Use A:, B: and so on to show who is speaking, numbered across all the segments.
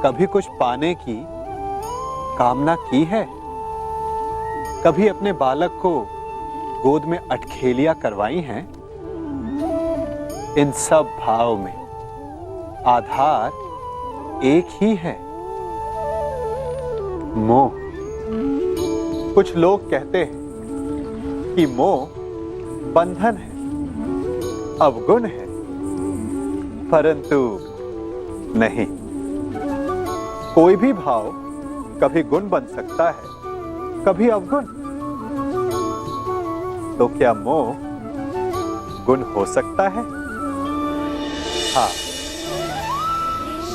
A: कभी कुछ पाने की कामना की है? कभी अपने बालक को गोद में अटखेलियां करवाई हैं? इन सब भाव में आधार एक ही है, मोह। कुछ लोग कहते हैं कि मोह बंधन है, अवगुण है, परंतु नहीं। कोई भी भाव कभी गुण बन सकता है, कभी अवगुण। तो क्या मोह गुण हो सकता है? हाँ,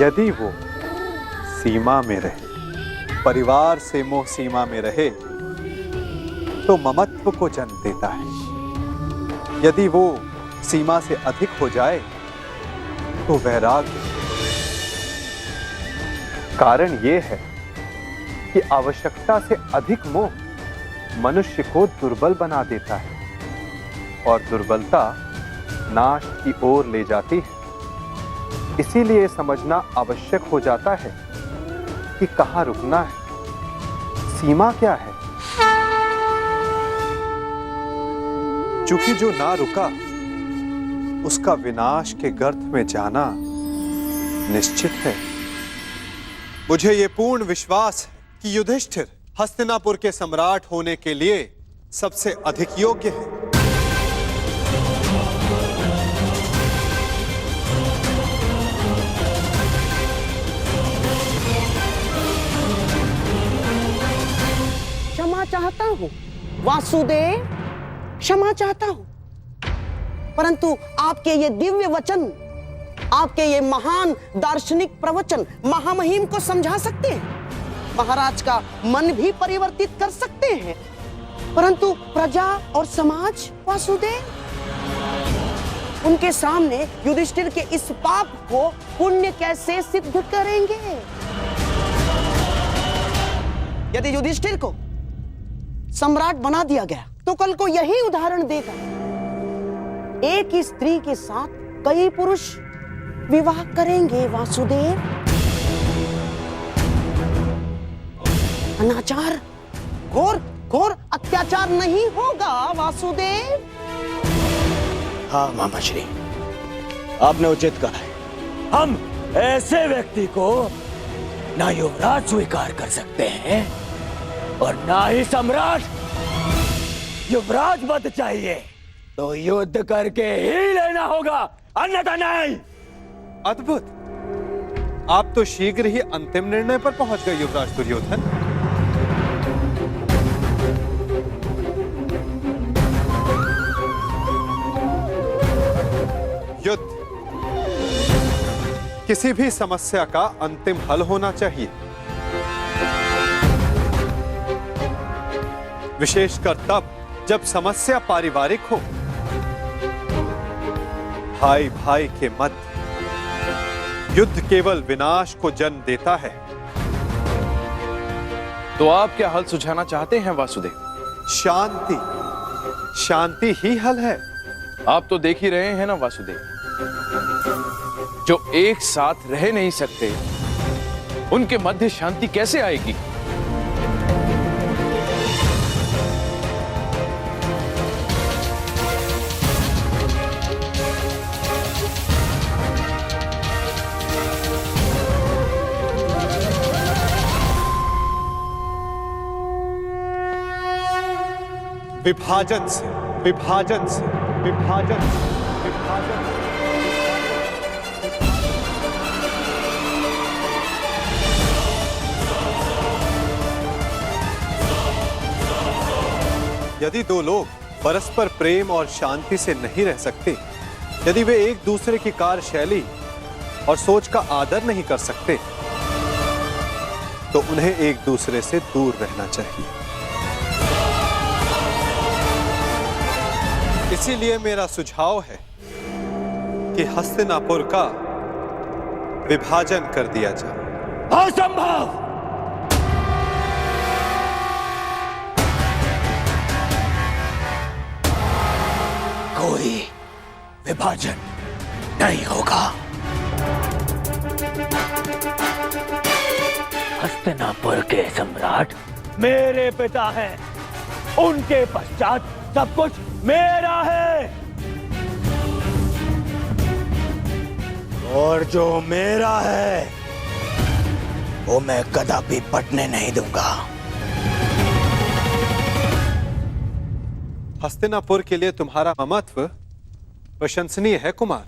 A: यदि वो सीमा में रहे। परिवार से मोह सीमा में रहे तो ममत्व को जन्म देता है। यदि वो सीमा से अधिक हो जाए तो वैराग्य। कारण ये है कि आवश्यकता से अधिक मोह मनुष्य को दुर्बल बना देता है और दुर्बलता नाश की ओर ले जाती है। इसीलिए समझना आवश्यक हो जाता है कि कहां रुकना है, सीमा क्या है। चूंकि जो ना रुका उसका विनाश के गर्त में जाना निश्चित है। मुझे यह पूर्ण विश्वास है कि युधिष्ठिर हस्तिनापुर के सम्राट होने के लिए सबसे अधिक योग्य है।
B: क्षमा चाहता हूं वासुदेव, क्षमा चाहता हूं, परंतु आपके ये दिव्य वचन, आपके ये महान दार्शनिक प्रवचन महामहिम को समझा सकते हैं, महाराज का मन भी परिवर्तित कर सकते हैं, परंतु प्रजा और समाज वासुदेव, उनके सामने युधिष्ठिर के इस पाप को पुण्य कैसे सिद्ध करेंगे? यदि युधिष्ठिर को सम्राट बना दिया गया तो कल को यही उदाहरण देगा। एक ही स्त्री के साथ कई पुरुष विवाह करेंगे वासुदेव। अनाचार, घोर घोर अत्याचार नहीं होगा वासुदेव।
C: हाँ मामा श्री, आपने उचित कहा है। हम ऐसे व्यक्ति को ना युवराज स्वीकार कर सकते हैं और ना ही सम्राट। युवराज पद चाहिए तो युद्ध करके ही लेना होगा, अन्यथा नहीं।
A: अद्भुत! आप तो शीघ्र ही अंतिम निर्णय पर पहुंच गए युवराज दुर्योधन। युद्ध किसी भी समस्या का अंतिम हल होना चाहिए, विशेषकर तब जब समस्या पारिवारिक हो। भाई भाई के मध्य युद्ध केवल विनाश को जन्म देता है।
D: तो आप क्या हल सुझाना चाहते हैं वासुदेव?
A: शांति, शांति ही हल है।
D: आप तो देख ही रहे हैं ना वासुदेव, जो एक साथ रह नहीं सकते उनके मध्य शांति कैसे आएगी?
A: विभाजन से, विभाजन से, विभाजन से, विभाजन से। यदि दो लोग परस्पर प्रेम और शांति से नहीं रह सकते, यदि वे एक दूसरे की कार्यशैली और सोच का आदर नहीं कर सकते, तो उन्हें एक दूसरे से दूर रहना चाहिए। इसीलिए मेरा सुझाव है कि हस्तिनापुर का विभाजन कर दिया जाए।
C: असंभव! कोई विभाजन नहीं होगा। हस्तिनापुर के सम्राट मेरे पिता हैं। उनके पश्चात सब कुछ मेरा है, और जो मेरा है वो मैं कदापि पटने नहीं दूंगा।
A: हस्तिनापुर के लिए तुम्हारा ममत्व प्रशंसनीय है कुमार,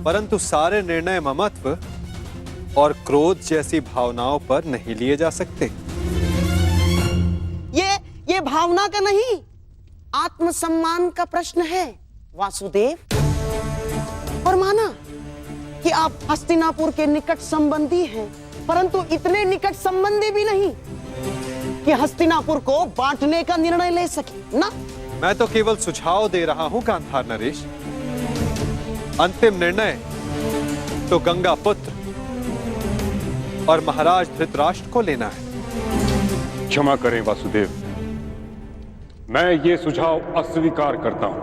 A: परंतु सारे निर्णय ममत्व और क्रोध जैसी भावनाओं पर नहीं लिए जा सकते।
B: ये भावना का नहीं, आत्मसम्मान का प्रश्न है वासुदेव। और माना कि आप हस्तिनापुर के निकट संबंधी हैं, परंतु इतने निकट संबंधी भी नहीं कि हस्तिनापुर को बांटने का निर्णय ले सके ना।
A: मैं तो केवल सुझाव दे रहा हूं गांधार नरेश। अंतिम निर्णय तो गंगा पुत्र और महाराज धृतराष्ट्र को लेना है।
E: क्षमा करें वासुदेव, मैं ये सुझाव अस्वीकार करता हूं।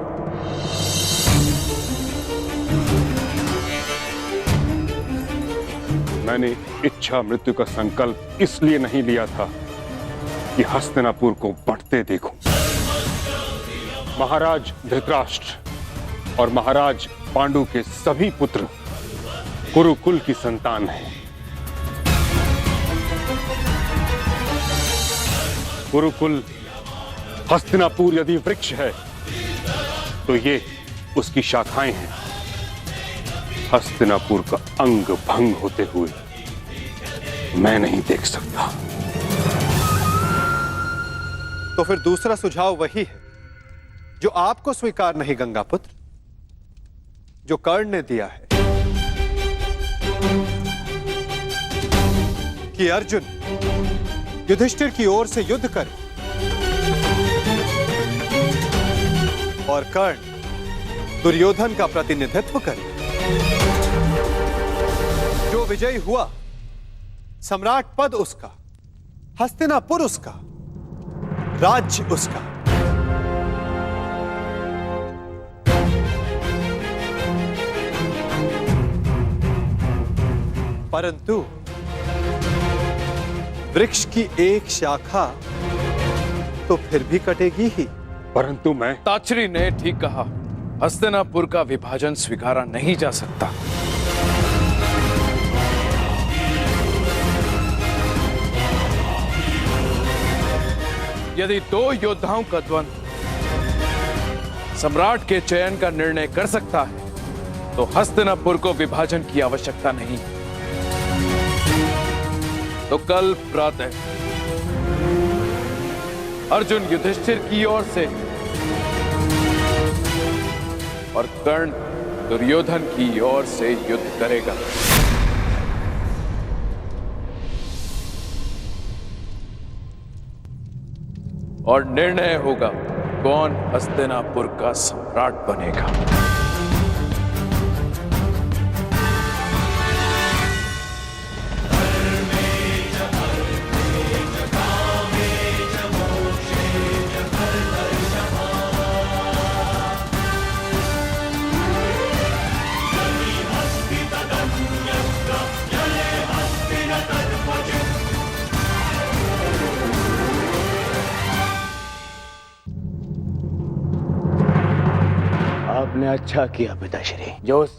E: मैंने इच्छा मृत्यु का संकल्प इसलिए नहीं लिया था कि हस्तिनापुर को बढ़ते देखूं। महाराज धृतराष्ट्र और महाराज पांडु के सभी पुत्र कुरुकुल की संतान हैं। कुरुकुल हस्तिनापुर यदि वृक्ष है तो ये उसकी शाखाएं हैं। हस्तिनापुर का अंग भंग होते हुए मैं नहीं देख सकता।
A: तो फिर दूसरा सुझाव वही है जो आपको स्वीकार नहीं गंगापुत्र, जो कर्ण ने दिया है कि अर्जुन युधिष्ठिर की ओर से युद्ध करे और कर्ण दुर्योधन का प्रतिनिधित्व करे। जो विजयी हुआ सम्राट पद उसका, हस्तिनापुर उसका, राज्य उसका। परंतु वृक्ष की एक शाखा तो फिर भी कटेगी ही।
E: परंतु मैं
D: ताचरी ने ठीक कहा, हस्तिनापुर का विभाजन स्वीकारा नहीं जा सकता। यदि दो योद्धाओं का द्वंद्व सम्राट के चयन का निर्णय कर सकता है तो हस्तिनापुर को विभाजन की आवश्यकता नहीं। तो कल प्रातः अर्जुन युधिष्ठिर की ओर से और कर्ण दुर्योधन की ओर से युद्ध करेगा। और निर्णय होगा कौन हस्तिनापुर का सम्राट बनेगा।
C: आपने अच्छा किया पिताश्री, जो उस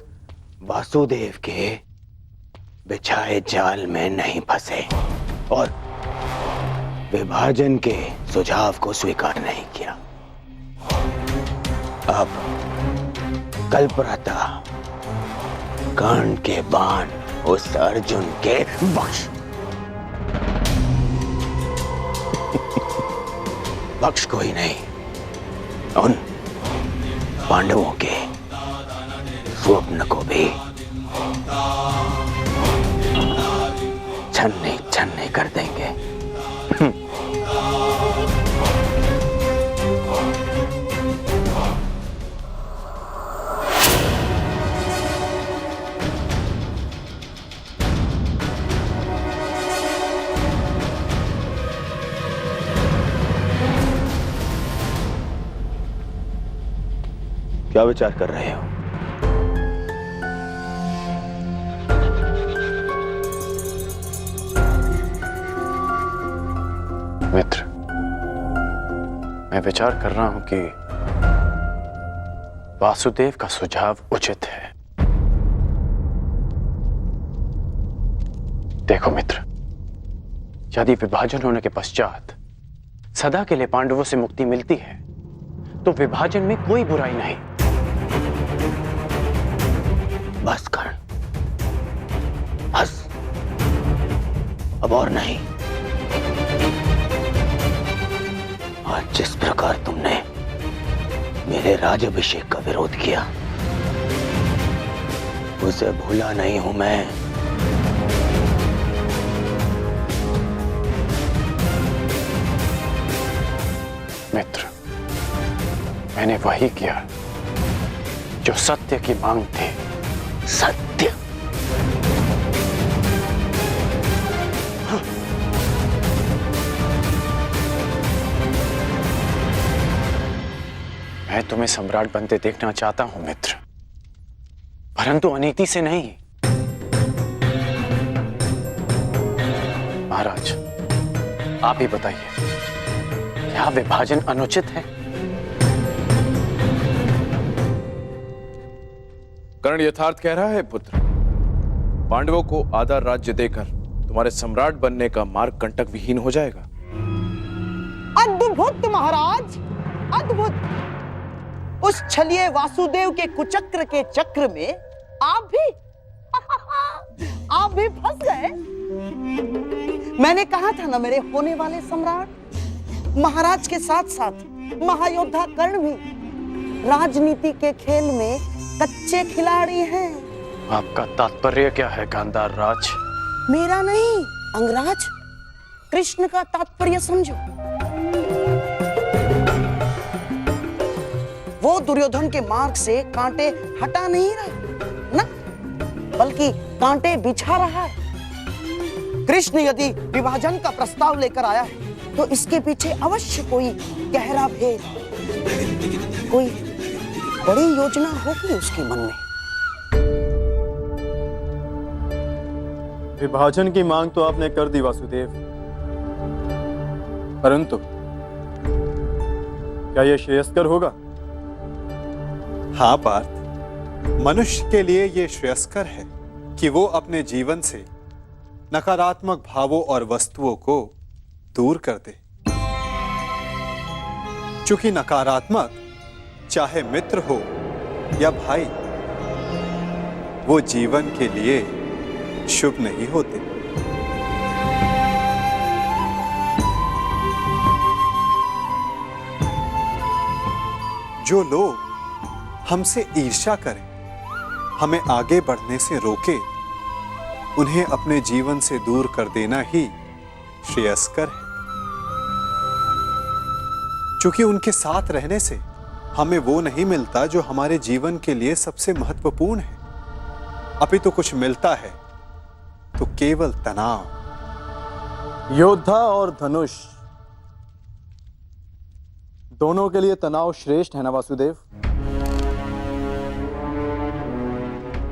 C: वासुदेव के बिछाए जाल में नहीं फंसे और विभाजन के सुझाव को स्वीकार नहीं किया। अब कल प्रातः कर्ण के बाण उस अर्जुन के बख्श बख्श को ही नहीं, उन पांडवों के स्वप्न को भी छन्ने छन्ने कर देंगे। क्या विचार कर रहे हो?
D: मित्र, मैं विचार कर रहा हूं कि वासुदेव का सुझाव उचित है। देखो मित्र, यदि विभाजन होने के पश्चात सदा के लिए पांडवों से मुक्ति मिलती है तो विभाजन में कोई बुराई नहीं।
C: बस कर्ण, बस, अब और नहीं। आज जिस प्रकार तुमने मेरे राज्याभिषेक का विरोध किया, उसे भूला नहीं हूं मैं।
D: मित्र, मैंने वही किया जो सत्य की मांग थी।
C: सत्य?
D: मैं तुम्हें सम्राट बनते देखना चाहता हूं मित्र, परंतु अनीति से नहीं। महाराज, आप ही बताइए, क्या विभाजन अनुचित है?
F: कर्ण यथार्थ कह रहा है पुत्र। पांडवों को आधा राज्य देकर तुम्हारे सम्राट बनने का मार्ग कंटक विहीन हो जाएगा।
B: अद्भुत महाराज, अद्भुत। उस छलिए वासुदेव के कुचक्र के चक्र में आप भी फंस गए। मैंने कहा था ना, मेरे होने वाले सम्राट महाराज के साथ साथ महायोद्धा कर्ण भी राजनीति के खेल में कच्चे खिलाड़ी हैं।
D: आपका तात्पर्य क्या है गांधार राज?
B: मेरा नहीं, अंगराज, कृष्ण का तात्पर्य समझो। वो दुर्योधन के मार्ग से कांटे हटा नहीं रहा ना, बल्कि कांटे बिछा रहा है। कृष्ण यदि विभाजन का प्रस्ताव लेकर आया है तो इसके पीछे अवश्य कोई गहरा भेद, कोई बड़ी योजना होगी उसके मन में।
G: विभाजन की मांग तो आपने कर दी वासुदेव, परंतु क्या यह श्रेयस्कर होगा?
A: हाँ पार्थ, मनुष्य के लिए यह श्रेयस्कर है कि वो अपने जीवन से नकारात्मक भावों और वस्तुओं को दूर कर दे। चूंकि नकारात्मक, चाहे मित्र हो या भाई, वो जीवन के लिए शुभ नहीं होते। जो लोग हमसे ईर्ष्या करें, हमें आगे बढ़ने से रोके, उन्हें अपने जीवन से दूर कर देना ही श्रेयस्कर है। चूंकि उनके साथ रहने से हमें वो नहीं मिलता जो हमारे जीवन के लिए सबसे महत्वपूर्ण है, अपितु कुछ मिलता है तो केवल तनाव।
G: योद्धा और धनुष दोनों के लिए तनाव श्रेष्ठ है ना वासुदेव?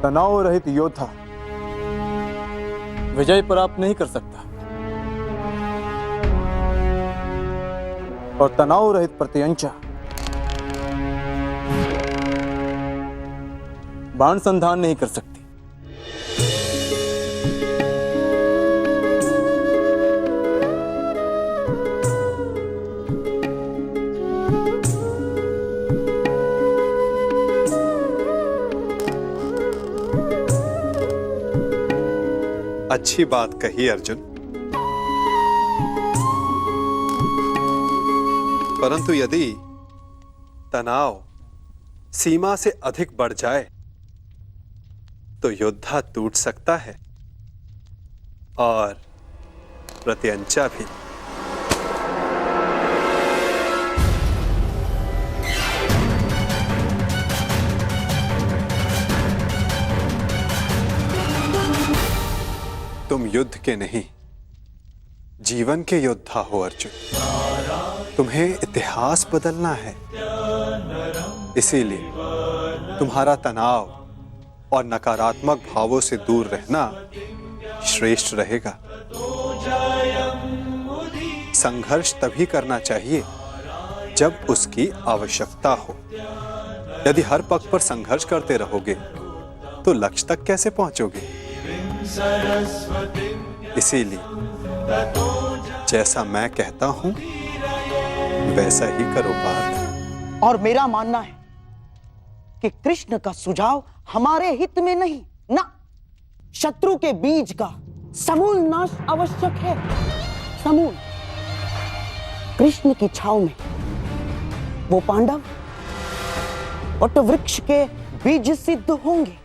G: तनाव रहित योद्धा विजय प्राप्त नहीं कर सकता, और तनाव रहित प्रत्यंचा बाण संधान नहीं कर सकती।
A: अच्छी बात कही अर्जुन, परंतु यदि तनाव सीमा से अधिक बढ़ जाए तो योद्धा टूट सकता है और प्रत्यंचा भी। तुम युद्ध के नहीं, जीवन के योद्धा हो अर्जुन। तुम्हें इतिहास बदलना है, इसीलिए तुम्हारा तनाव और नकारात्मक भावों से दूर रहना श्रेष्ठ रहेगा। संघर्ष तभी करना चाहिए जब उसकी आवश्यकता हो। यदि हर पक्ष पर संघर्ष करते रहोगे तो लक्ष्य तक कैसे पहुंचोगे? इसीलिए जैसा मैं कहता हूं वैसा ही करो पार्थ।
B: और मेरा मानना है कि कृष्ण का सुझाव हमारे हित में नहीं, ना, शत्रु के बीज का समूल नाश आवश्यक है। समूल। कृष्ण की छाव में वो पांडव वट वृक्ष के बीज सिद्ध होंगे,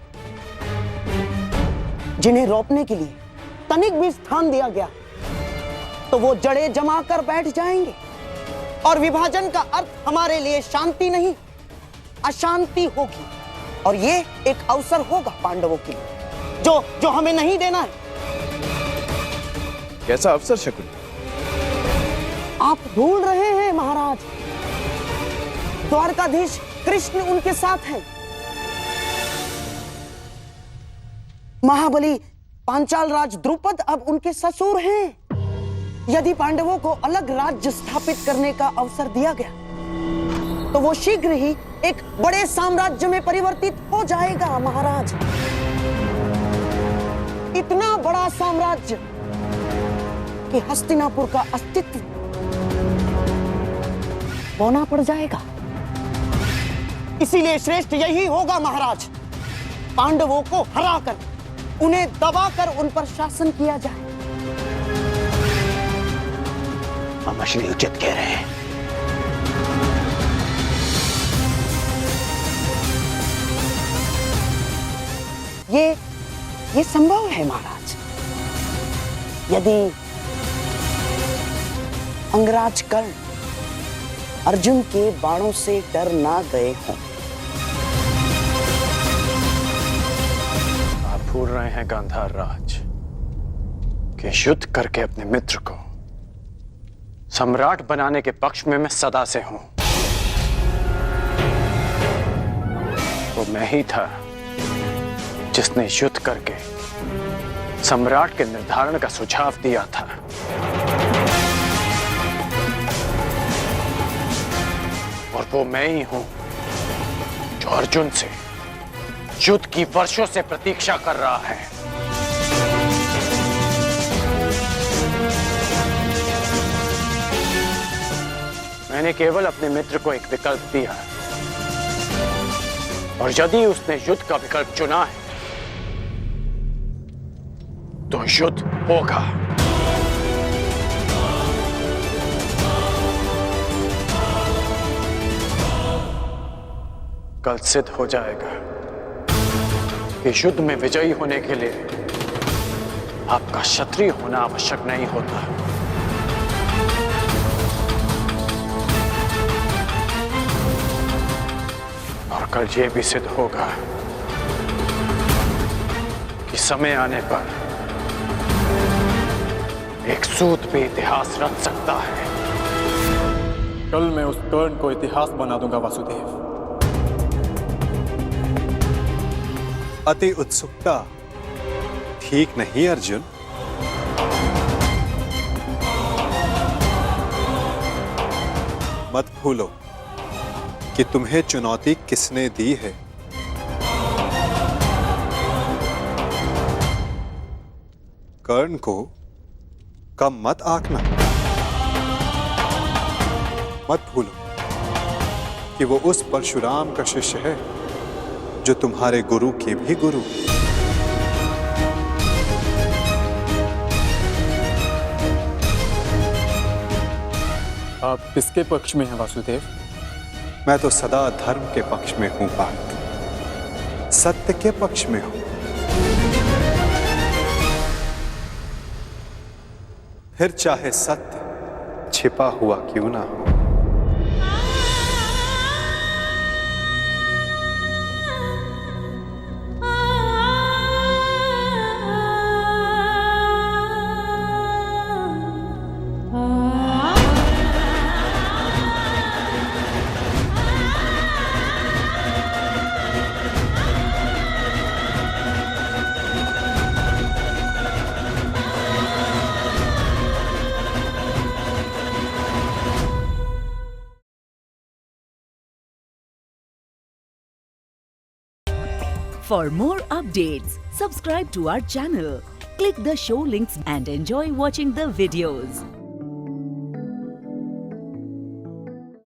B: जिन्हें रोपने के लिए तनिक भी स्थान दिया गया तो वो जड़ें जमा कर बैठ जाएंगे। और विभाजन का अर्थ हमारे लिए शांति नहीं, अशांति होगी। और ये एक अवसर होगा पांडवों के लिए जो हमें नहीं देना है।
F: कैसा अवसर शकुनी?
B: आप भूल रहे हैं महाराज, द्वारकाधीश कृष्ण उनके साथ हैं। महाबली पांचाल राज द्रुपद अब उनके ससुर हैं। यदि पांडवों को अलग राज्य स्थापित करने का अवसर दिया गया तो वो शीघ्र ही एक बड़े साम्राज्य में परिवर्तित हो जाएगा महाराज। इतना बड़ा साम्राज्य कि हस्तिनापुर का अस्तित्व बौना पड़ जाएगा। इसीलिए श्रेष्ठ यही होगा महाराज, पांडवों को हराकर, उन्हें दबाकर उन पर शासन किया जाए।
C: मामा श्री उचित कह रहे हैं।
B: ये संभव है महाराज, यदि अंगराज कर्ण अर्जुन के बाणों से डर ना गए हों।
H: आप भूल रहे हैं गांधार राज कि युद्ध करके अपने मित्र को सम्राट बनाने के पक्ष में मैं सदा से हूं। वो मैं ही था जिसने युद्ध करके सम्राट के निर्धारण का सुझाव दिया था। और वो मैं ही हूं जो अर्जुन से युद्ध की वर्षों से प्रतीक्षा कर रहा है। मैंने केवल अपने मित्र को एक विकल्प दिया, और यदि उसने युद्ध का विकल्प चुना है तो युद्ध होगा। कल सिद्ध हो जाएगा कि युद्ध में विजयी होने के लिए आपका क्षत्रिय होना आवश्यक नहीं होता। और कल यह भी सिद्ध होगा कि समय आने पर एक सूत भी इतिहास रच सकता है।
G: कल मैं उस कर्ण को इतिहास बना दूंगा वासुदेव।
A: अति उत्सुकता ठीक नहीं अर्जुन। मत भूलो कि तुम्हें चुनौती किसने दी है। कर्ण को कम मत आंकना। मत भूलो कि वो उस परशुराम का शिष्य है जो तुम्हारे गुरु के भी गुरु।
G: आप किसके पक्ष में हैं वासुदेव?
A: मैं तो सदा धर्म के पक्ष में हूं पार्थ, सत्य के पक्ष में हूं। फिर चाहे सत्य छिपा हुआ क्यों ना हो।
I: For more updates, subscribe to our channel, click the show links and enjoy watching the videos.